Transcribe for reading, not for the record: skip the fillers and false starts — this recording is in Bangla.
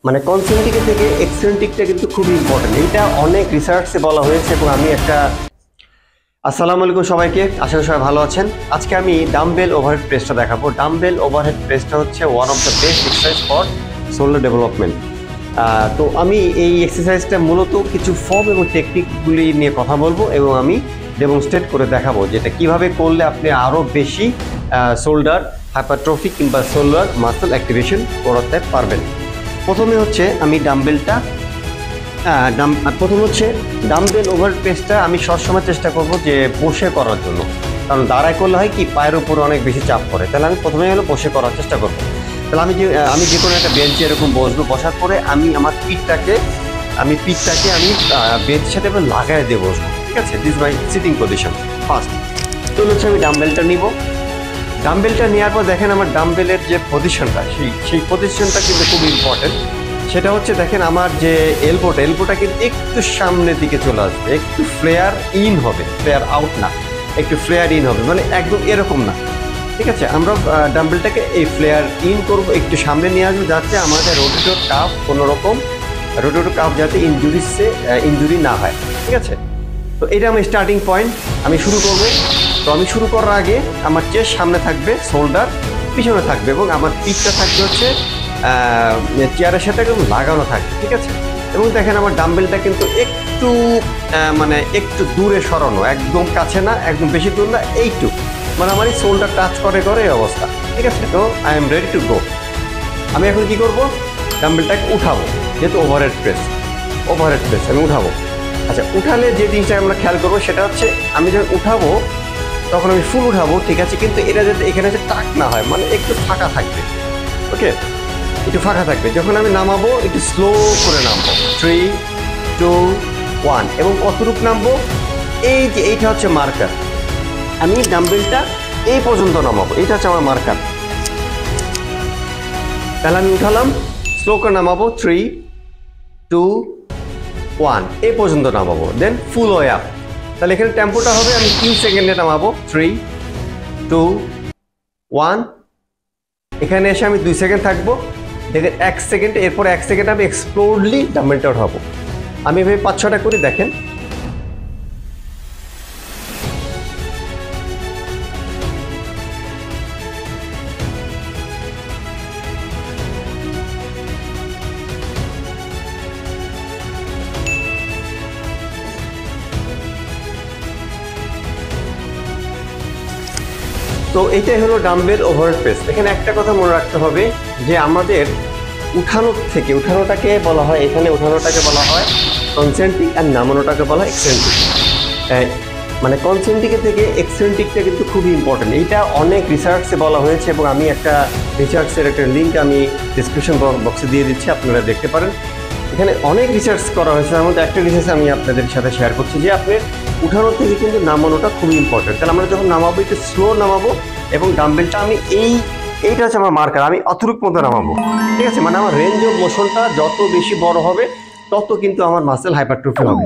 মানে কনসেন্ট্রিক থেকে এক্সেন্ট্রিকটা কিন্তু খুবই ইম্পর্টেন্ট। এটা অনেক রিসার্চে বলা হয়েছে এবং আমি একটা আসসালামু আলাইকুম সবাইকে, আশা করি সবাই ভালো আছেন। আজকে আমি ডাম্বেল ওভারহেড প্রেসটা দেখাবো। ডাম্বেল ওভারহেড প্রেসটা হচ্ছে one of the best exercise for shoulder development. তো আমি এই এক্সারসাইজটা মূলত কিছু ফর্ম এবং টেকনিকগুলি নিয়ে কথা বলবো এবং আমি ডেমনস্ট্রেট করে দেখাবো যেটা কিভাবে করলে আপনি আরও বেশি শোল্ডার হাইপারট্রফি কিংবা শোল্ডার মাসল অ্যাক্টিভেশন করাতে পারবেন। প্রথমে হচ্ছে আমি ডাম্বেলটা প্রথম হচ্ছে ডাম্বেল ওভার প্রেসটা আমি সবসময় চেষ্টা করব যে বসে করার জন্য, কারণ দাঁড়ায় করলে হয় কি পায়ের উপর অনেক বেশি চাপ পড়ে। তাহলে আমি প্রথমে হলো বসে করার চেষ্টা করবো। তাহলে আমি যে কোনো একটা বেঞ্চে এরকম বসবো, বসার পরে আমি আমার পিঠটাকে বেঞ্চের সাথে লাগাই দিয়ে বসবো, ঠিক আছে? This my sitting position first. তো হচ্ছে আমি ডাম্বেলটা নিব। ডাম্বেলটা নেওয়ার পর দেখেন আমার ডাম্বেলের যে পজিশনটা সেই পজিশনটা কিন্তু খুব ইম্পর্টেন্ট। সেটা হচ্ছে দেখেন আমার যে এলবোটা কিন্তু একটু সামনের দিকে চলে আসবে, একটু ফ্লেয়ার ইন হবে, ফ্লেয়ার আউট না, একটু ফ্লেয়ার ইন হবে, মানে একদম এরকম না, ঠিক আছে? আমরা ডাম্বেলটাকে এই ফ্লেয়ার ইন করব, একটু সামনে নিয়ে আসবো যাতে আমাদের রোটেটর কাফ কোনোরকম যাতে ইনজুরি না হয়, ঠিক আছে? তো এটা আমার স্টার্টিং পয়েন্ট। আমি শুরু করব। তো আমি শুরু করার আগে আমার চেস্ট সামনে থাকবে, শোল্ডার পিছনে থাকবে এবং আমার পিঠটা থাকবে হচ্ছে চেয়ারের সাথে একদম লাগানো থাকবে, ঠিক আছে? এবং দেখেন আমার ডাম্বেলটা কিন্তু একটু দূরে সরানো, একদম কাছে না, একদম বেশি দূর না, এইটু মানে আমার এই শোল্ডার টাচ করে এই অবস্থা, ঠিক আছে? তো I am ready to go. আমি এখন কি করব? ডাম্বেলটাকে উঠাবো, যেহেতু ওভারহেড প্রেস আমি উঠাবো। আচ্ছা, উঠালে যে জিনিসটা আমরা খেয়াল করবো সেটা হচ্ছে আমি যখন উঠাবো তখন আমি ফুল উঠাবো, ঠিক আছে? কিন্তু এটা যাতে এখানে যে টাক না হয়, মানে একটু ফাঁকা থাকবে, ওকে? একটু ফাঁকা থাকবে। যখন আমি নামাবো একটু স্লো করে নামবো, 3, 2, 1 এবং কতটুকু নামবো, এইটা হচ্ছে মার্কার। আমি ডাম্বেলটা এই পর্যন্ত নামাবো, এইটা হচ্ছে আমার মার্কার। তাহলে আমি উঠালাম, স্লো করে নামাবো, 3, 2, 1 এই পর্যন্ত নামাবো, দেন ফুল ওয়ে আপ। তাহলে এখানে টেম্পোটা হবে আমি 3 সেকেন্ডে নামাবো, 3, 2, 1। এখানে এসে আমি 2 সেকেন্ড থাকবো, দেখেন 1 সেকেন্ডে, এরপর 1 সেকেন্ড আমি এক্সপ্লোরলি ডাম্বেলটা উঠাবো। আমি এভাবে 5-6টা করি, দেখেন। তো এটাই হলো ডাম্বেল ওভারহেড প্রেস। এখানে একটা কথা মনে রাখতে হবে যে আমাদের উঠানোটাকে বলা হয়, এখানে উঠানোটাকে বলা হয় কনসেন্ট্রিক আর নামানোটাকে বলা হয় এক্সেন্ট্রিক। মানে কনসেন্ট্রিক থেকে এক্সেন্ট্রিকটা কিন্তু খুবই ইম্পর্টেন্ট। এইটা অনেক রিসার্চে বলা হয়েছে এবং আমি একটা রিসার্চের একটা লিঙ্ক আমি ডিসক্রিপশন বক্সে দিয়ে দিচ্ছি, আপনারা দেখতে পারেন। এখানে অনেক রিসার্চ করা হয়েছে, তার মধ্যে একটা রিসার্চ আমি আপনাদের সাথে শেয়ার করছি যে আপনার উঠানোর থেকে কিন্তু নামানোটা খুবই ইম্পর্টেন্ট। তাহলে আমরা যখন নামাবো একটু স্লো নামাবো এবং ডাম্বেলটা আমি এইটা হচ্ছে আমার মার্কার, আমি অতটুক মতো নামাবো, ঠিক আছে? মানে আমার রেঞ্জ অফ মোশনটা যত বেশি বড় হবে তত কিন্তু আমার মাসেল হাইপারট্রফি হবে।